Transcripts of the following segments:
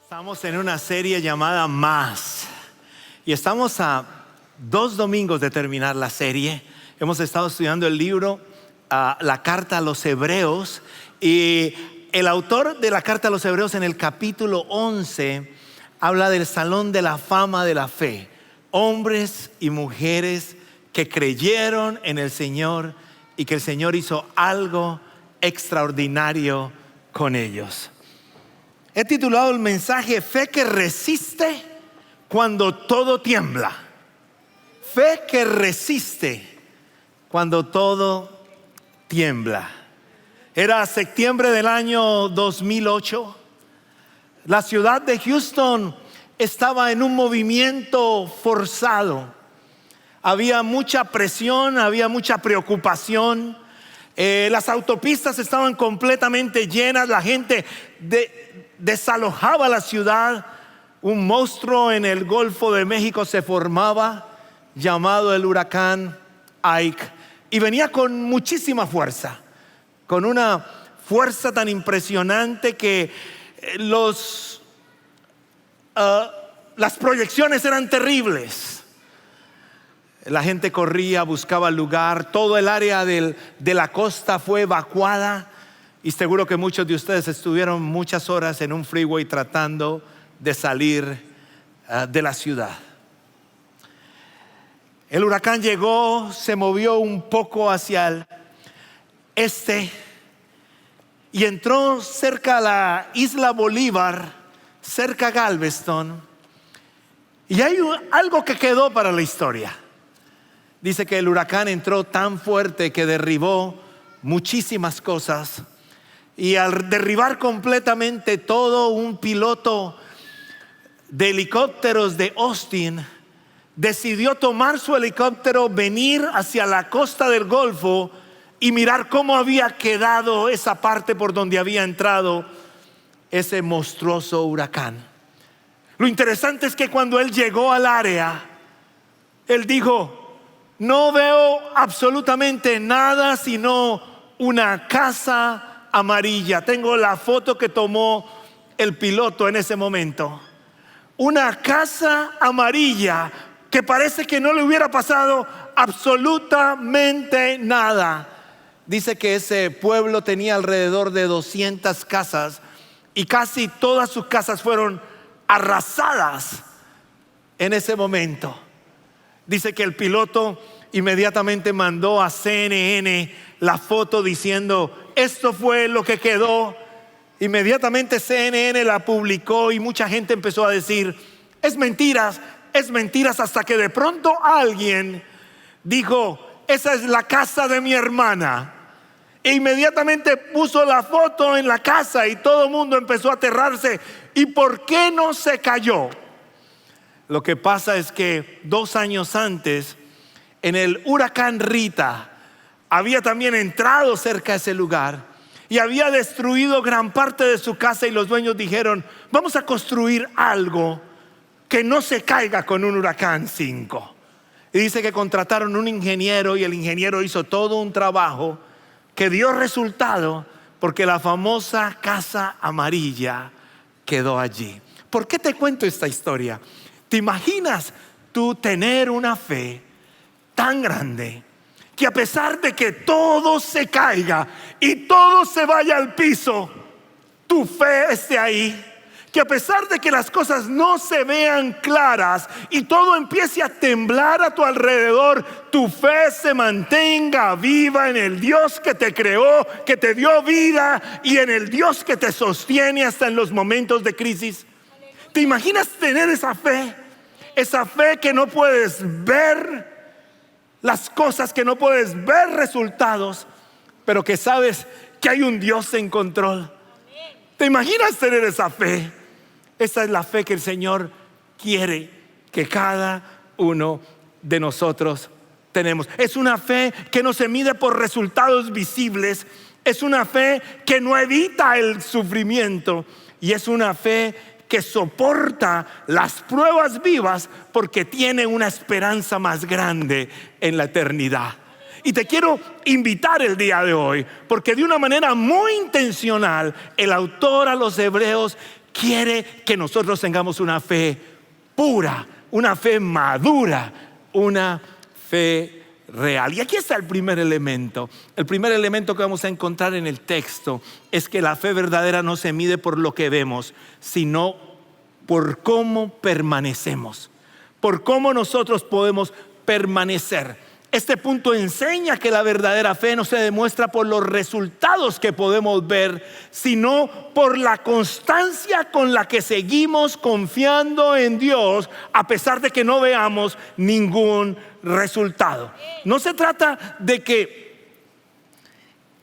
Estamos en una serie llamada Más y estamos a 2 domingos de terminar la serie. Hemos estado estudiando el libro, la carta a los Hebreos, y el autor de la carta a los Hebreos en el capítulo 11 habla del salón de la fama de la fe. Hombres y mujeres que creyeron en el Señor y que el Señor hizo algo extraordinario con ellos. He titulado el mensaje Fe que resiste cuando todo tiembla. Fe que resiste cuando todo tiembla. Era septiembre del año 2008. La ciudad de Houston estaba en un movimiento forzado. Había mucha presión, había mucha preocupación. Las autopistas estaban completamente llenas. La gente desalojaba la ciudad. Un monstruo en el Golfo de México se formaba, llamado el huracán Ike, y venía con muchísima fuerza, con una fuerza tan impresionante que las proyecciones eran terribles. La gente corría, buscaba lugar. Todo el área de la costa fue evacuada. Y seguro que muchos de ustedes estuvieron muchas horas en un freeway tratando de salir de la ciudad. El huracán llegó, se movió un poco hacia el este y entró cerca a la isla Bolívar, cerca a Galveston. Y hay algo que quedó para la historia. Dice que el huracán entró tan fuerte que derribó muchísimas cosas. Y al derribar completamente todo, un piloto de helicópteros de Austin decidió tomar su helicóptero, venir hacia la costa del Golfo y mirar cómo había quedado esa parte por donde había entrado ese monstruoso huracán. Lo interesante es que cuando él llegó al área, él dijo: no veo absolutamente nada sino una casa amarilla. Tengo la foto que tomó el piloto en ese momento. Una casa amarilla que parece que no le hubiera pasado absolutamente nada. Dice que ese pueblo tenía alrededor de 200 casas y casi todas sus casas fueron arrasadas en ese momento. Dice que el piloto inmediatamente mandó a CNN la foto diciendo: esto fue lo que quedó. Inmediatamente CNN la publicó y mucha gente empezó a decir: es mentiras, hasta que de pronto alguien dijo: esa es la casa de mi hermana. E inmediatamente puso la foto en la casa y todo el mundo empezó a aterrarse. ¿Y por qué no se cayó? Lo que pasa es que 2 años antes, en el huracán Rita, había también entrado cerca de ese lugar y había destruido gran parte de su casa, y los dueños dijeron: vamos a construir algo que no se caiga con un huracán 5. Y dice que contrataron un ingeniero y el ingeniero hizo todo un trabajo que dio resultado, porque la famosa casa amarilla quedó allí. ¿Por qué te cuento esta historia? ¿Te imaginas tú tener una fe tan grande que a pesar de que todo se caiga y todo se vaya al piso, tu fe esté ahí? Que a pesar de que las cosas no se vean claras y todo empiece a temblar a tu alrededor, tu fe se mantenga viva en el Dios que te creó, que te dio vida, y en el Dios que te sostiene hasta en los momentos de crisis. ¿Te imaginas tener esa fe? Esa fe que no puedes ver las cosas, que no puedes ver resultados, pero que sabes que hay un Dios en control. ¿Te imaginas tener esa fe? Esa es la fe que el Señor quiere que cada uno de nosotros tenemos. Es una fe que no se mide por resultados visibles. Es una fe que no evita el sufrimiento. Y es una fe que soporta las pruebas vivas porque tiene una esperanza más grande en la eternidad. Y te quiero invitar el día de hoy, porque de una manera muy intencional el autor a los Hebreos quiere que nosotros tengamos una fe pura, una fe madura, una fe real. Y aquí está el primer elemento. El primer elemento que vamos a encontrar en el texto es que la fe verdadera no se mide por lo que vemos, sino por cómo permanecemos, por cómo nosotros podemos permanecer. Este punto enseña que la verdadera fe no se demuestra por los resultados que podemos ver, sino por la constancia con la que seguimos confiando en Dios a pesar de que no veamos ningún resultado. No se trata de que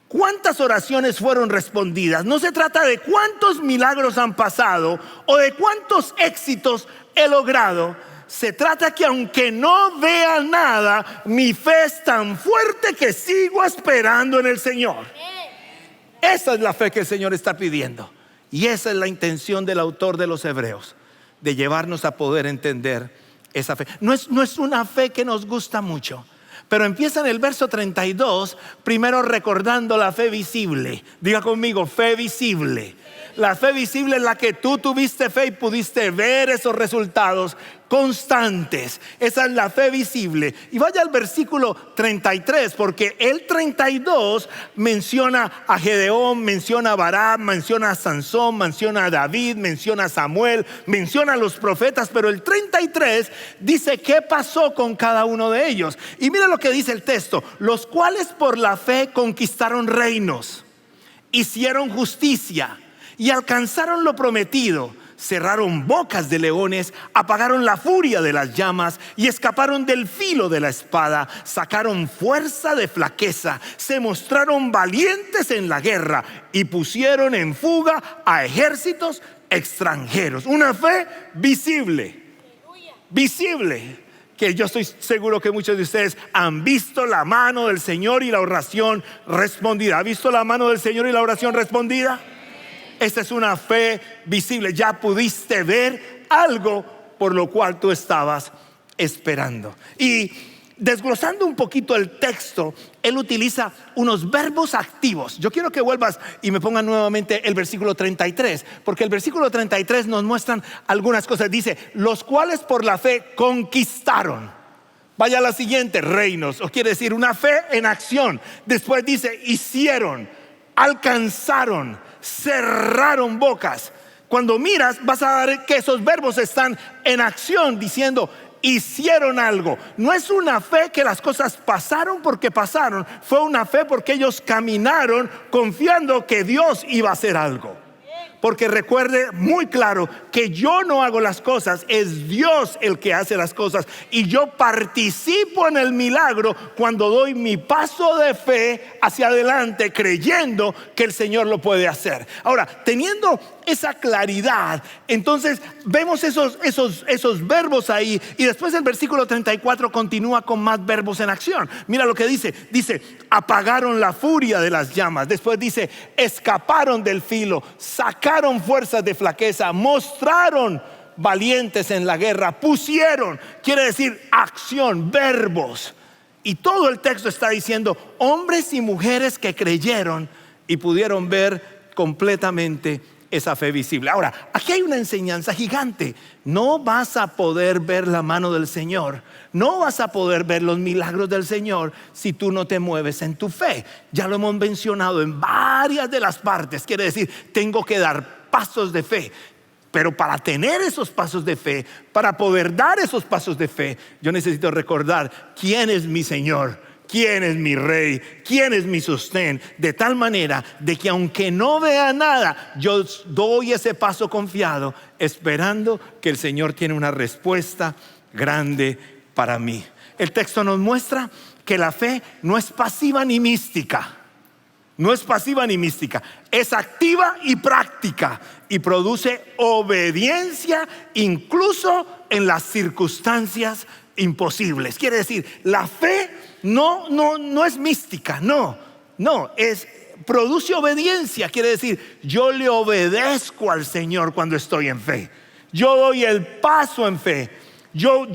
cuántas oraciones fueron respondidas, no se trata de cuántos milagros han pasado o de cuántos éxitos he logrado. Se trata que aunque no vea nada, mi fe es tan fuerte que sigo esperando en el Señor. Esa es la fe que el Señor está pidiendo. Y esa es la intención del autor de los Hebreos, de llevarnos a poder entender esa fe. No es una fe que nos gusta mucho, pero empieza en el verso 32, primero recordando la fe visible. Diga conmigo, fe visible. La fe visible es la que tú tuviste fe y pudiste ver esos resultados constantes. Esa es la fe visible. Y vaya al versículo 33, porque el 32 menciona a Gedeón, menciona a Barak, menciona a Sansón, menciona a David, menciona a Samuel, menciona a los profetas, pero el 33 dice qué pasó con cada uno de ellos. Y mira lo que dice el texto: los cuales por la fe conquistaron reinos, hicieron justicia y alcanzaron lo prometido, cerraron bocas de leones, apagaron la furia de las llamas y escaparon del filo de la espada, sacaron fuerza de flaqueza, se mostraron valientes en la guerra y pusieron en fuga a ejércitos extranjeros. Una fe visible, visible, que yo estoy seguro que muchos de ustedes han visto la mano del Señor y la oración respondida. ¿Ha visto la mano del Señor y la oración respondida? Esta es una fe visible. Ya pudiste ver algo por lo cual tú estabas esperando. Y desglosando un poquito el texto, él utiliza unos verbos activos. Yo quiero que vuelvas y me pongan nuevamente el versículo 33, porque el versículo 33 nos muestran algunas cosas. Dice, los cuales por la fe conquistaron. Vaya a la siguiente, reinos, o quiere decir una fe en acción. Después dice, hicieron, alcanzaron, cerraron bocas. Cuando miras vas a ver que esos verbos están en acción, diciendo hicieron algo. No es una fe que las cosas pasaron porque pasaron, fue una fe porque ellos caminaron confiando que Dios iba a hacer algo. Porque recuerde muy claro que yo no hago las cosas, es Dios el que hace las cosas. Y yo participo en el milagro cuando doy mi paso de fe hacia adelante, creyendo que el Señor lo puede hacer. Ahora, teniendo esa claridad, entonces vemos esos verbos ahí. Y después el versículo 34 continúa con más verbos en acción. Mira lo que dice. Dice, apagaron la furia de las llamas. Después dice, escaparon del filo, sacaron fuerzas de flaqueza, mostraron valientes en la guerra, pusieron, quiere decir acción, verbos. Y todo el texto está diciendo hombres y mujeres que creyeron y pudieron ver completamente esa fe visible. Ahora, aquí hay una enseñanza gigante. No vas a poder ver la mano del Señor, no vas a poder ver los milagros del Señor si tú no te mueves en tu fe. Ya lo hemos mencionado en varias de las partes. Quiere decir, tengo que dar pasos de fe. Pero para tener esos pasos de fe, para poder dar esos pasos de fe, yo necesito recordar quién es mi Señor, quién es mi Rey, quién es mi sostén, de tal manera de que aunque no vea nada, yo doy ese paso confiado, esperando que el Señor tiene una respuesta grande para mí. El texto nos muestra que la fe no es pasiva ni mística. No es pasiva ni mística, es activa y práctica y produce obediencia incluso en las circunstancias imposibles. Quiere decir, la fe no es mística, no, produce obediencia. Quiere decir, yo le obedezco al Señor cuando estoy en fe. Yo doy el paso en fe. Yo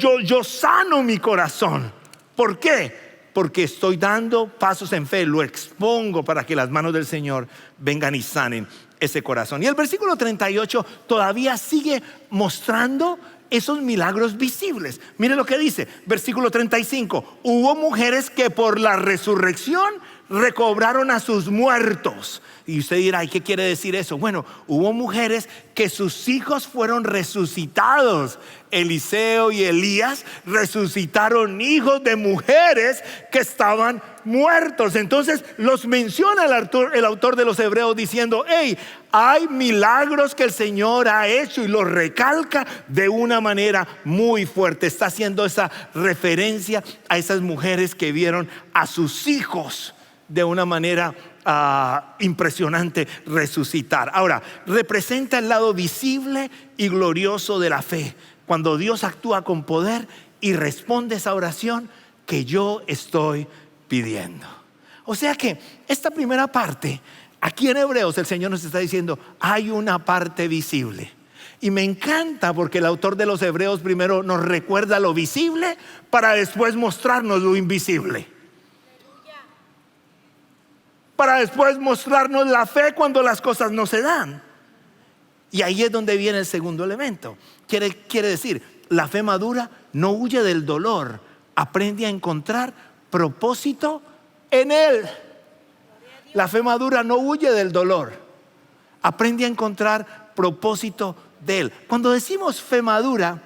sano mi corazón. ¿Por qué? Porque estoy dando pasos en fe, lo expongo para que las manos del Señor vengan y sanen ese corazón. Y el versículo 38 todavía sigue mostrando esos milagros visibles. Mire lo que dice, versículo 35. Hubo mujeres que por la resurrección recobraron a sus muertos. Y usted dirá, ¿y qué quiere decir eso? Bueno, hubo mujeres que sus hijos fueron resucitados. Eliseo y Elías resucitaron hijos de mujeres que estaban muertos. Entonces los menciona el autor de los Hebreos diciendo, hey, hay milagros que el Señor ha hecho, y los recalca de una manera muy fuerte. Está haciendo esa referencia a esas mujeres que vieron a sus hijos de una manera impresionante resucitar. Ahora, representa el lado visible y glorioso de la fe, cuando Dios actúa con poder y responde esa oración que yo estoy pidiendo. O sea que esta primera parte, aquí en Hebreos el Señor nos está diciendo, hay una parte visible. Y me encanta porque el autor de los Hebreos primero nos recuerda lo visible para después mostrarnos lo invisible, para después mostrarnos la fe cuando las cosas no se dan. Y ahí es donde viene el segundo elemento. Quiere decir, la fe madura no huye del dolor, aprende a encontrar propósito en él. La fe madura no huye del dolor, aprende a encontrar propósito de él. Cuando decimos fe madura,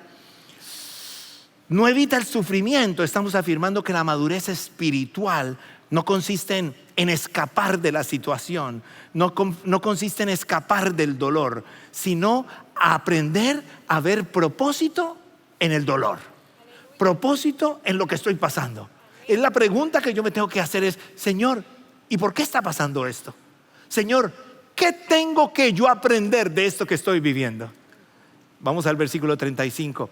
no evita el sufrimiento. Estamos afirmando que la madurez espiritual no consiste en escapar de la situación, no consiste en escapar del dolor, sino a aprender a ver propósito en el dolor, propósito en lo que estoy pasando. Es la pregunta que yo me tengo que hacer es, Señor, ¿y por qué está pasando esto? Señor, ¿qué tengo que yo aprender de esto que estoy viviendo? Vamos al versículo 35,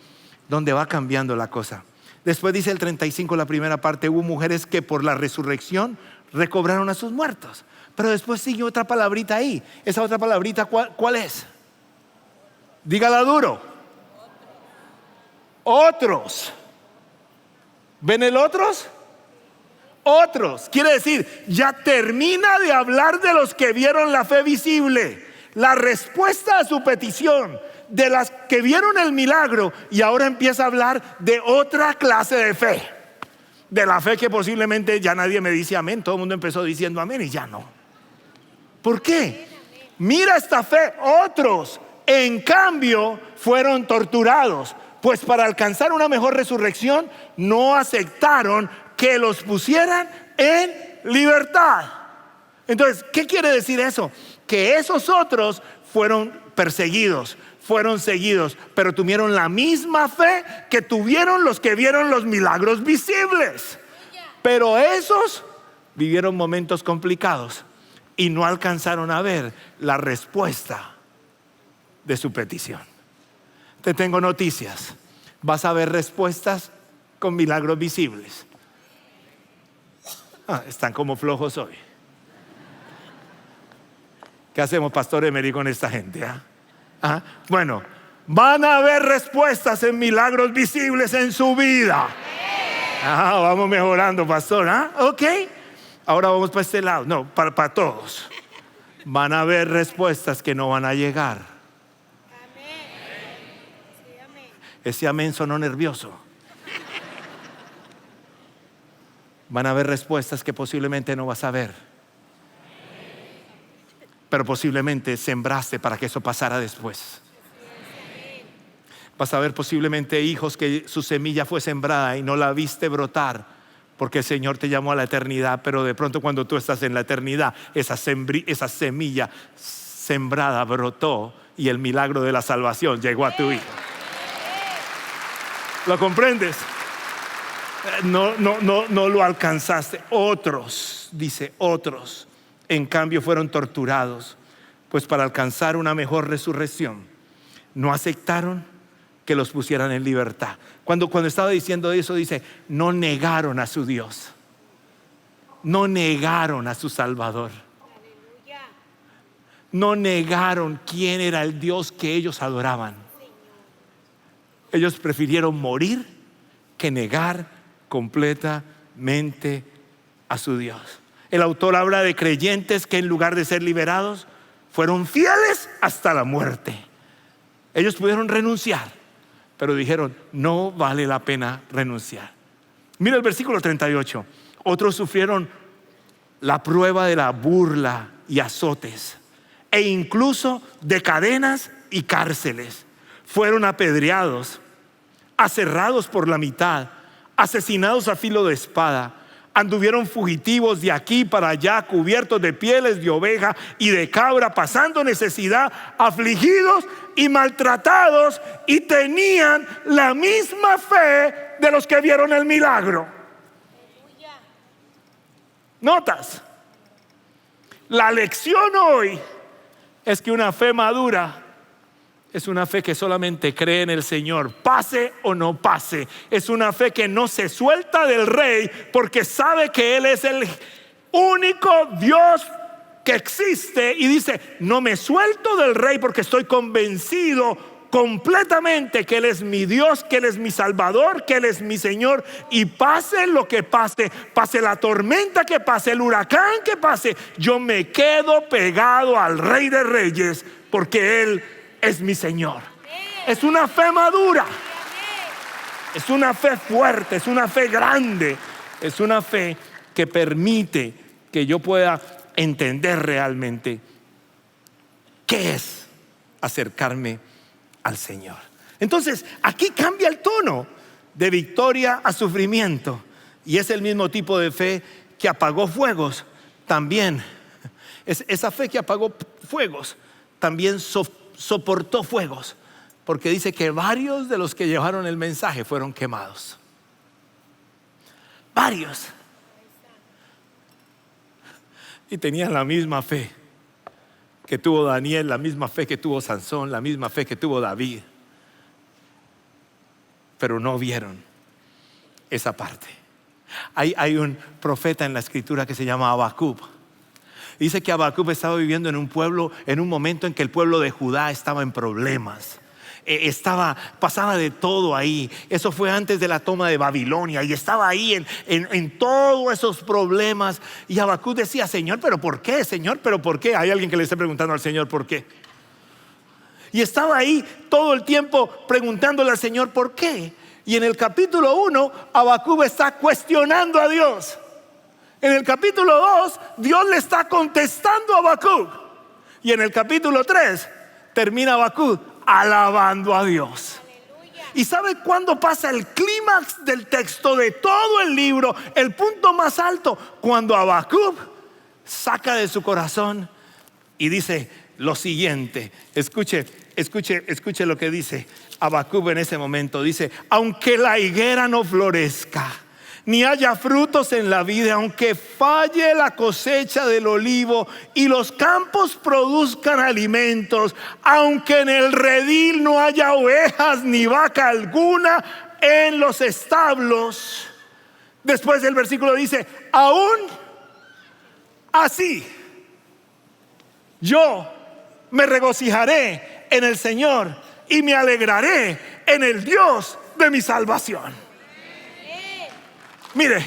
donde va cambiando la cosa. Después dice el 35, la primera parte, hubo mujeres que por la resurrección recobraron a sus muertos. Pero después sigue otra palabrita ahí. Esa otra palabrita, ¿cuál es? Dígala duro. Otros. ¿Ven el otros? Otros. Quiere decir, ya termina de hablar de los que vieron la fe visible, la respuesta a su petición, de las que vieron el milagro, y ahora empieza a hablar de otra clase de fe, de la fe que posiblemente ya nadie me dice amén. Todo el mundo empezó diciendo amén y ya no. ¿Por qué? Mira esta fe. Otros, en cambio, fueron torturados, pues para alcanzar una mejor resurrección no aceptaron que los pusieran en libertad. Entonces, ¿qué quiere decir eso? Que esos otros fueron perseguidos, fueron seguidos, pero tuvieron la misma fe que tuvieron los que vieron los milagros visibles. Pero esos vivieron momentos complicados y no alcanzaron a ver la respuesta de su petición. Te tengo noticias. Vas a ver respuestas con milagros visibles. Están como flojos hoy. ¿Qué hacemos, Pastor Emery, con esta gente? Bueno, van a haber respuestas en milagros visibles en su vida. Vamos mejorando, pastor. Ok, ahora vamos para este lado. No, para todos. Van a haber respuestas que no van a llegar. Ese amén sonó nervioso. Van a haber respuestas que posiblemente no vas a ver, pero posiblemente sembraste para que eso pasara después. Vas a ver posiblemente hijos que su semilla fue sembrada y no la viste brotar, porque el Señor te llamó a la eternidad, pero de pronto cuando tú estás en la eternidad, esa semilla sembrada brotó y el milagro de la salvación llegó a tu hijo. ¿Lo comprendes? No lo alcanzaste. Otros, dice, otros, en cambio fueron torturados, pues para alcanzar una mejor resurrección no aceptaron que los pusieran en libertad. Cuando estaba diciendo eso, dice, no negaron a su Dios, no negaron a su Salvador, no negaron quién era el Dios que ellos adoraban. Ellos prefirieron morir que negar completamente a su Dios. El autor habla de creyentes que en lugar de ser liberados fueron fieles hasta la muerte. Ellos pudieron renunciar, pero dijeron, no vale la pena renunciar. Mira el versículo 38. Otros sufrieron la prueba de la burla y azotes, e incluso de cadenas y cárceles. Fueron apedreados, aserrados por la mitad, asesinados a filo de espada. Anduvieron fugitivos de aquí para allá, cubiertos de pieles de oveja y de cabra, pasando necesidad, afligidos y maltratados, y tenían la misma fe de los que vieron el milagro. ¿Notas? La lección hoy es que una fe madura es una fe que solamente cree en el Señor, pase o no pase. Es una fe que no se suelta del Rey porque sabe que Él es el único Dios que existe, y dice, no me suelto del Rey porque estoy convencido completamente que Él es mi Dios, que Él es mi Salvador, que Él es mi Señor. Y pase lo que pase, pase la tormenta que pase, el huracán que pase, yo me quedo pegado al Rey de Reyes porque Él es mi Señor. Es una fe madura, es una fe fuerte, es una fe grande, es una fe que permite que yo pueda entender realmente qué es acercarme al Señor. Entonces aquí cambia el tono de victoria a sufrimiento, y es el mismo tipo de fe que apagó fuegos. También esa fe que apagó fuegos también soportó fuegos, porque dice que varios de los que llevaron el mensaje fueron quemados. Varios. Y tenían la misma fe que tuvo Daniel, la misma fe que tuvo Sansón, la misma fe que tuvo David, pero no vieron esa parte. Hay un profeta en la escritura que se llama Habacuc. Dice que Habacuc estaba viviendo en un pueblo, en un momento en que el pueblo de Judá estaba en problemas. Pasaba de todo ahí. Eso fue antes de la toma de Babilonia, y estaba ahí en todos esos problemas. Y Habacuc decía, Señor, ¿pero por qué? Señor, ¿pero por qué? Hay alguien que le esté preguntando al Señor por qué. Y estaba ahí todo el tiempo preguntándole al Señor por qué. Y en el capítulo 1, Habacuc está cuestionando a Dios. En el capítulo 2, Dios le está contestando a Habacuc. Y en el capítulo 3, termina Habacuc alabando a Dios. Aleluya. ¿Y sabe cuándo pasa el clímax del texto de todo el libro? El punto más alto, cuando Habacuc saca de su corazón y dice lo siguiente. Escuche lo que dice Habacuc en ese momento. Dice, aunque la higuera no florezca, ni haya frutos en la vid, aunque falle la cosecha del olivo y los campos produzcan alimentos, aunque en el redil no haya ovejas ni vaca alguna en los establos. Después del versículo dice, aún así yo me regocijaré en el Señor y me alegraré en el Dios de mi salvación. Mire,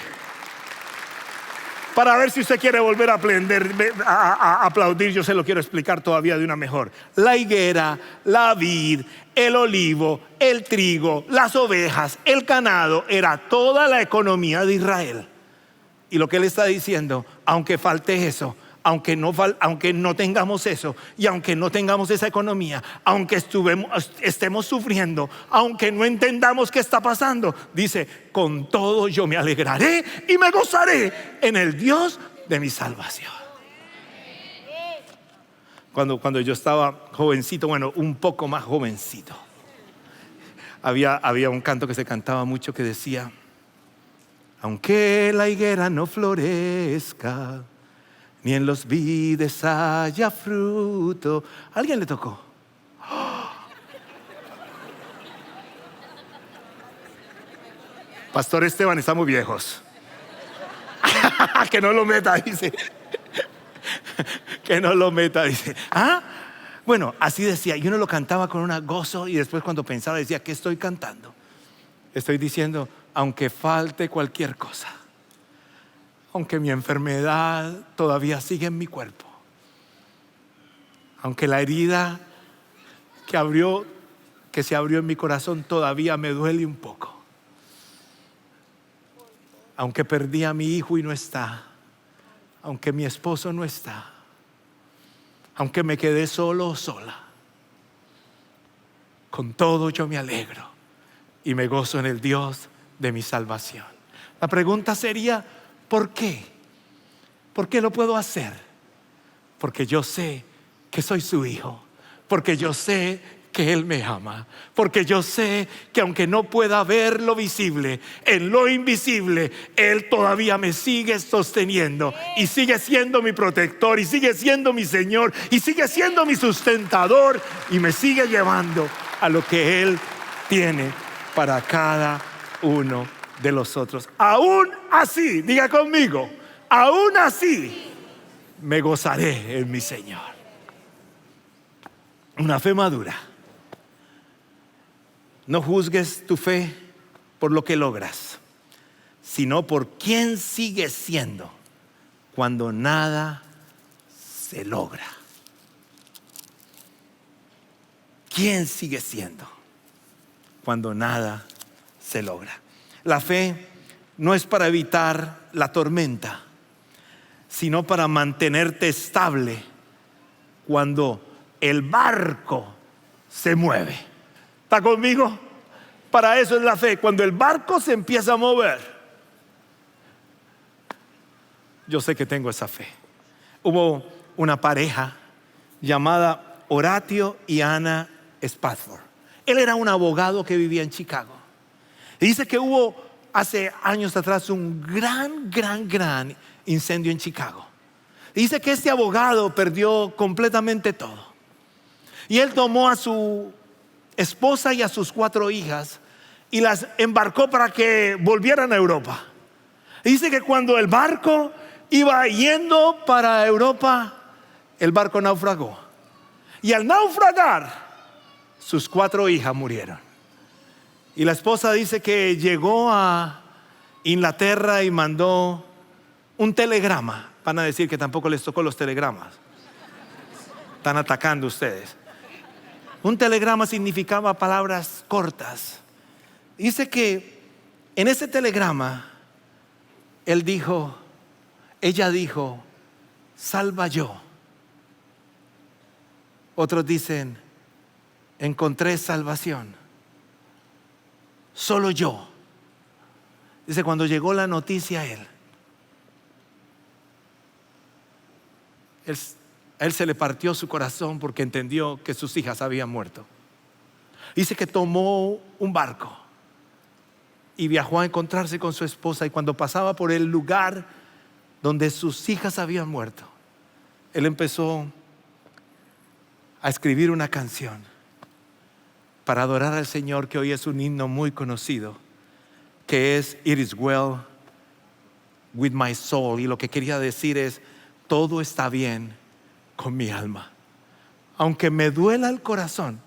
para ver si usted quiere volver a aplaudir, yo se lo quiero explicar todavía de una mejor. La higuera, la vid, el olivo, el trigo, las ovejas, el ganado, era toda la economía de Israel. Y lo que él está diciendo, aunque falte eso, aunque no tengamos eso, y aunque no tengamos esa economía, aunque estemos sufriendo, aunque no entendamos qué está pasando, dice, con todo yo me alegraré y me gozaré en el Dios de mi salvación. Cuando yo estaba jovencito, bueno, un poco más jovencito, había un canto que se cantaba mucho que decía, aunque la higuera no florezca, ni en los vides haya fruto. ¿Alguien le tocó? Pastor Esteban, estamos viejos. Que no lo meta, dice. Que no lo meta, dice. Bueno, así decía. Y uno lo cantaba con un gozo, y después cuando pensaba decía, ¿qué estoy cantando? Estoy diciendo, aunque falte cualquier cosa, aunque mi enfermedad todavía sigue en mi cuerpo, Aunque la herida que se abrió en mi corazón todavía me duele un poco. Aunque perdí a mi hijo y no está. Aunque mi esposo no está. Aunque me quedé solo o sola. Con todo yo me alegro y me gozo en el Dios de mi salvación. La pregunta sería, ¿por qué? ¿Por qué lo puedo hacer? Porque yo sé que soy su hijo. Porque yo sé que Él me ama. Porque yo sé que aunque no pueda ver lo visible, en lo invisible Él todavía me sigue sosteniendo y sigue siendo mi protector y sigue siendo mi Señor y sigue siendo mi sustentador y me sigue llevando a lo que Él tiene para cada uno de los otros. Aún así, diga conmigo, aún así me gozaré en mi Señor. Una fe madura. No juzgues tu fe por lo que logras, sino por quién sigues siendo cuando nada se logra. ¿Quién sigue siendo cuando nada se logra? La fe no es para evitar la tormenta, sino para mantenerte estable cuando el barco se mueve. ¿Está conmigo? Para eso es la fe. Cuando el barco se empieza a mover, yo sé que tengo esa fe. Hubo una pareja llamada Horatio y Anna Spafford. Él era un abogado que vivía en Chicago. Y dice que hubo hace años atrás un gran incendio en Chicago. Dice que este abogado perdió completamente todo. Y él tomó a su esposa y a sus 4 hijas y las embarcó para que volvieran a Europa. Y dice que cuando el barco iba yendo para Europa, el barco naufragó. Y al naufragar, sus 4 hijas murieron. Y la esposa dice que llegó a Inglaterra y mandó un telegrama. Van a decir que tampoco les tocó los telegramas. Están atacando ustedes. Un telegrama significaba palabras cortas. Dice que en ese telegrama ella dijo, salva yo. Otros dicen, encontré salvación. Solo yo. Dice, cuando llegó la noticia a él se le partió su corazón porque entendió que sus hijas habían muerto. Dice que tomó un barco y viajó a encontrarse con su esposa, y cuando pasaba por el lugar donde sus hijas habían muerto, él empezó a escribir una canción para adorar al Señor, que hoy es un himno muy conocido, que es It is well with my soul. Y lo que quería decir es, todo está bien con mi alma. Aunque me duela el corazón,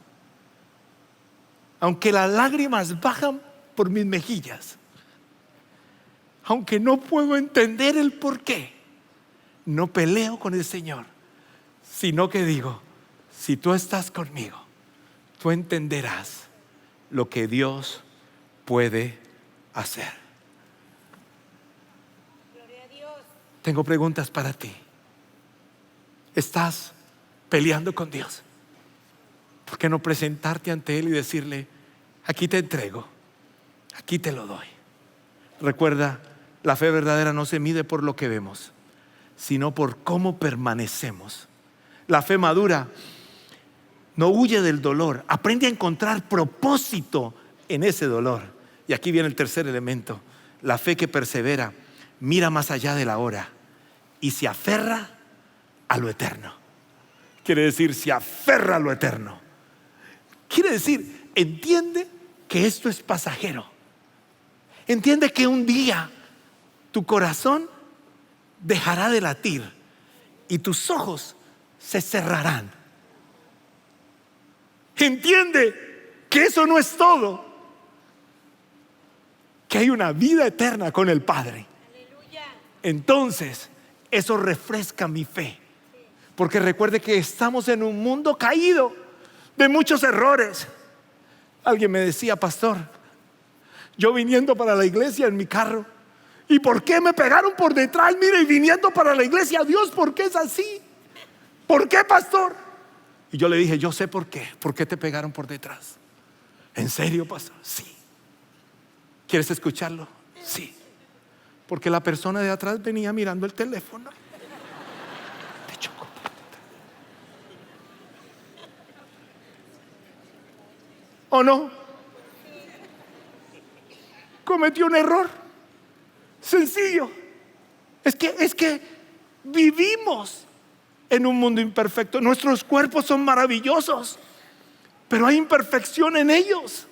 aunque las lágrimas bajan por mis mejillas, aunque no puedo entender el por qué, no peleo con el Señor, sino que digo, si tú estás conmigo, tú entenderás lo que Dios puede hacer. Gloria a Dios. Tengo preguntas para ti. ¿Estás peleando con Dios? ¿Por qué no presentarte ante Él y decirle, aquí te entrego, aquí te lo doy? Recuerda, la fe verdadera no se mide por lo que vemos, sino por cómo permanecemos. La fe madura no huye del dolor, aprende a encontrar propósito en ese dolor. Y aquí viene el tercer elemento. La fe que persevera mira más allá de la hora y se aferra a lo eterno. Quiere decir, se aferra a lo eterno. Quiere decir, entiende que esto es pasajero. Entiende que un día tu corazón dejará de latir y tus ojos se cerrarán. Entiende que eso no es todo, que hay una vida eterna con el Padre. Aleluya. Entonces eso refresca mi fe, Porque recuerde que estamos en un mundo caído de muchos errores. Alguien me decía: pastor, yo viniendo para la iglesia en mi carro, ¿y por qué me pegaron por detrás? Mire, y viniendo para la iglesia, Dios, ¿por qué es así? ¿Por qué, pastor? Y yo le dije: yo sé por qué. ¿Por qué te pegaron por detrás? ¿En serio, pastor? Sí. ¿Quieres escucharlo? Sí. Porque la persona de atrás venía mirando el teléfono. Te chocó. ¿O no? Cometió un error sencillo. Es que vivimos en un mundo imperfecto. Nuestros cuerpos son maravillosos, pero hay imperfección en ellos.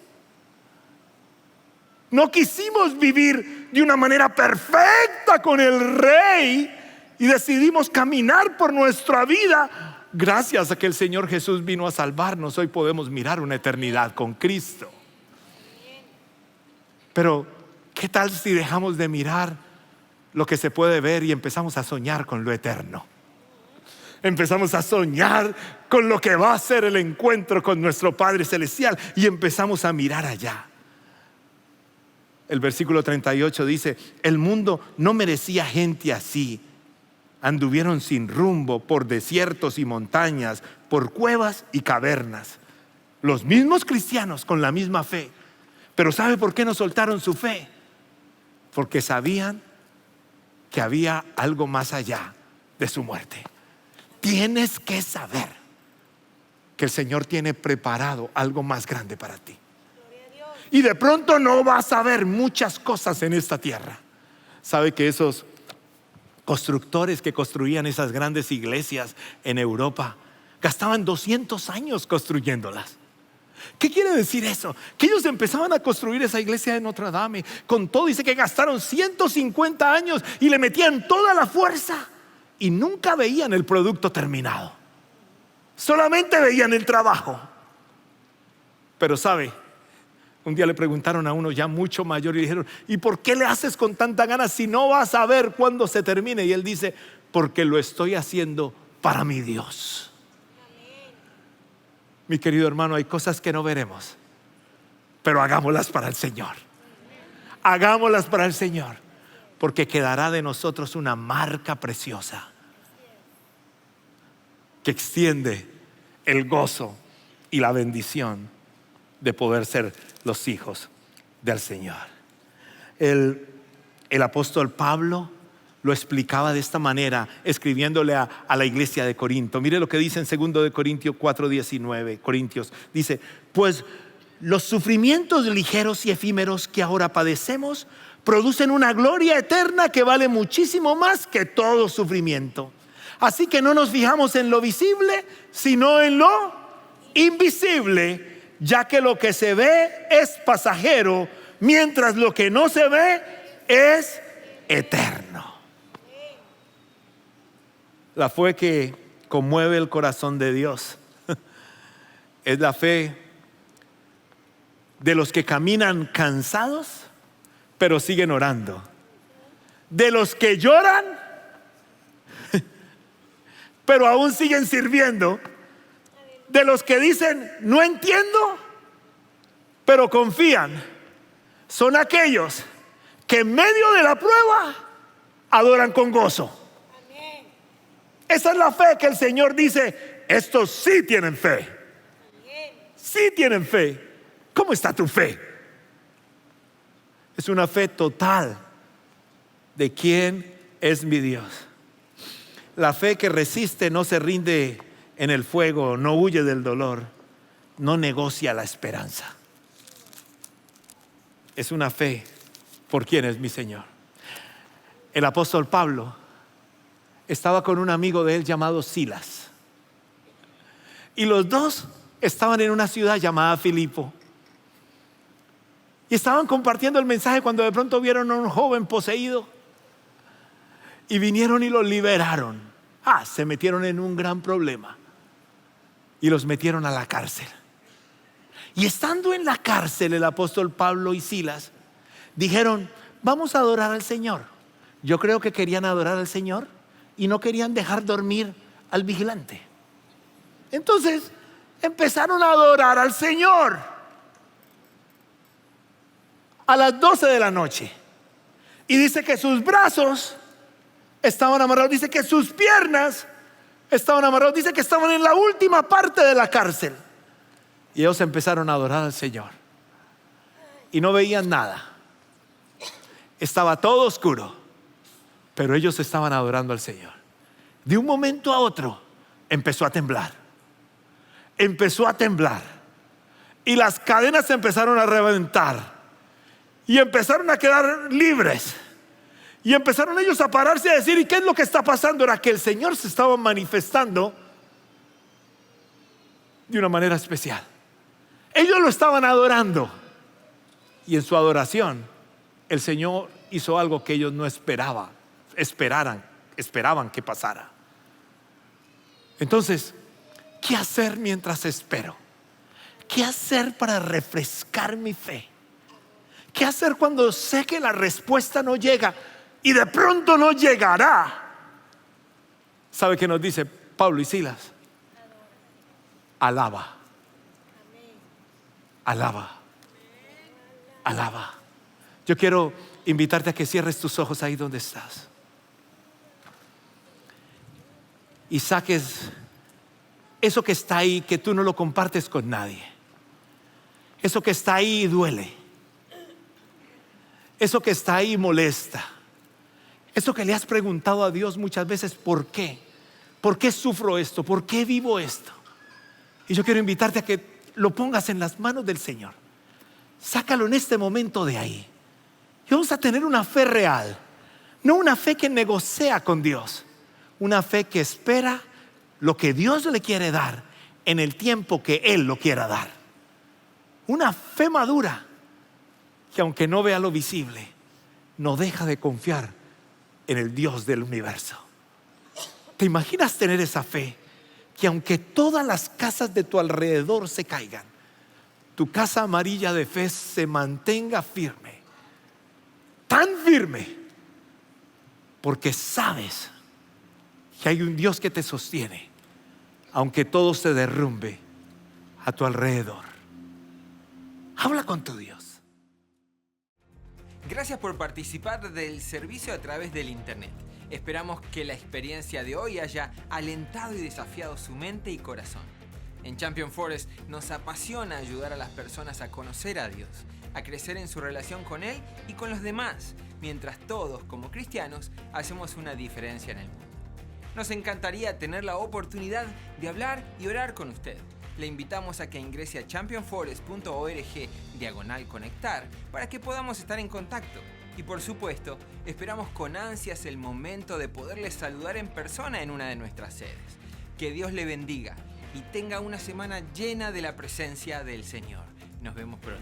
No quisimos vivir de una manera perfecta con el Rey y decidimos caminar por nuestra vida. Gracias a que el Señor Jesús vino a salvarnos, hoy podemos mirar una eternidad con Cristo. Pero ¿qué tal si dejamos de mirar lo que se puede ver y empezamos a soñar con lo eterno? Empezamos a soñar con lo que va a ser el encuentro con nuestro Padre Celestial y empezamos a mirar allá. El versículo 38 dice: el mundo no merecía gente así. Anduvieron sin rumbo por desiertos y montañas, por cuevas y cavernas. Los mismos cristianos con la misma fe. Pero ¿sabe por qué no soltaron su fe? Porque sabían que había algo más allá de su muerte. Tienes que saber que el Señor tiene preparado algo más grande para ti. Y de pronto no vas a ver muchas cosas en esta tierra. ¿Sabe que esos constructores que construían esas grandes iglesias en Europa gastaban 200 años construyéndolas? ¿Qué quiere decir eso? Que ellos empezaban a construir esa iglesia de Notre Dame con todo, dice que gastaron 150 años y le metían toda la fuerza y nunca veían el producto terminado, solamente veían el trabajo. Pero ¿sabe? Un día le preguntaron a uno ya mucho mayor y le dijeron: ¿y por qué le haces con tanta ganas si no vas a ver cuándo se termine? Y él dice: porque lo estoy haciendo para mi Dios. Mi querido hermano, hay cosas que no veremos, pero hagámoslas para el Señor. Hagámoslas para el Señor, porque quedará de nosotros una marca preciosa que extiende el gozo y la bendición de poder ser los hijos del Señor. El apóstol Pablo lo explicaba de esta manera, escribiéndole a la iglesia de Corinto. Mire lo que dice en 2 de Corintios 4:19. Corintios dice: pues los sufrimientos ligeros y efímeros que ahora padecemos producen una gloria eterna que vale muchísimo más que todo sufrimiento. Así que no nos fijamos en lo visible, sino en lo invisible, ya que lo que se ve es pasajero, mientras lo que no se ve es eterno. La fe que conmueve el corazón de Dios es la fe de los que caminan cansados, pero siguen orando. De los que lloran, pero aún siguen sirviendo. De los que dicen: no entiendo, pero confían. Son aquellos que en medio de la prueba adoran con gozo. Esa es la fe que el Señor dice: estos sí tienen fe. Sí tienen fe. ¿Cómo está tu fe? Es una fe total de quién es mi Dios. La fe que resiste, no se rinde en el fuego, no huye del dolor, no negocia la esperanza. Es una fe por quién es mi Señor. El apóstol Pablo estaba con un amigo de él llamado Silas, y los dos estaban en una ciudad llamada Filipo y estaban compartiendo el mensaje cuando de pronto vieron a un joven poseído y vinieron y lo liberaron. Se metieron en un gran problema y los metieron a la cárcel. Y estando en la cárcel, el apóstol Pablo y Silas dijeron: vamos a adorar al Señor. Yo creo que querían adorar al Señor y no querían dejar dormir al vigilante. Entonces empezaron a adorar al Señor a las 12 de la noche. Y dice que sus brazos estaban amarrados, dice que sus piernas estaban amarrados, dice que estaban en la última parte de la cárcel. Y ellos empezaron a adorar al Señor. Y no veían nada. Estaba todo oscuro, pero ellos estaban adorando al Señor. De un momento a otro empezó a temblar. Empezó a temblar. Y las cadenas se empezaron a reventar. Y empezaron a quedar libres. Y empezaron ellos a pararse y a decir: ¿y qué es lo que está pasando? Era que el Señor se estaba manifestando de una manera especial. Ellos lo estaban adorando. Y en su adoración, el Señor hizo algo que ellos no esperaban que pasara. Entonces, ¿qué hacer mientras espero? ¿Qué hacer para refrescar mi fe? ¿Qué hacer cuando sé que la respuesta no llega y de pronto no llegará? ¿Sabe qué nos dice Pablo y Silas? Alaba. Alaba. Alaba. Yo quiero invitarte a que cierres tus ojos ahí donde estás y saques eso que está ahí, que tú no lo compartes con nadie. Eso que está ahí y duele. Eso que está ahí y molesta. Eso que le has preguntado a Dios muchas veces: ¿por qué? ¿Por qué sufro esto? ¿Por qué vivo esto? Y yo quiero invitarte a que lo pongas en las manos del Señor. Sácalo en este momento de ahí. Y vamos a tener una fe real. No una fe que negocia con Dios. Una fe que espera lo que Dios le quiere dar en el tiempo que Él lo quiera dar. Una fe madura que, aunque no vea lo visible, no deja de confiar en el Dios del universo. ¿Te imaginas tener esa fe? Que aunque todas las casas de tu alrededor se caigan, tu casa amarilla de fe se mantenga firme. Tan firme, porque sabes que hay un Dios que te sostiene, aunque todo se derrumbe a tu alrededor. Habla con tu Dios. Gracias por participar del servicio a través del internet. Esperamos que la experiencia de hoy haya alentado y desafiado su mente y corazón. En Champion Forest nos apasiona ayudar a las personas a conocer a Dios, a crecer en su relación con Él y con los demás, mientras todos, como cristianos, hacemos una diferencia en el mundo. Nos encantaría tener la oportunidad de hablar y orar con usted. Le invitamos a que ingrese a championforest.org/conectar para que podamos estar en contacto. Y por supuesto, esperamos con ansias el momento de poderle saludar en persona en una de nuestras sedes. Que Dios le bendiga y tenga una semana llena de la presencia del Señor. Nos vemos pronto.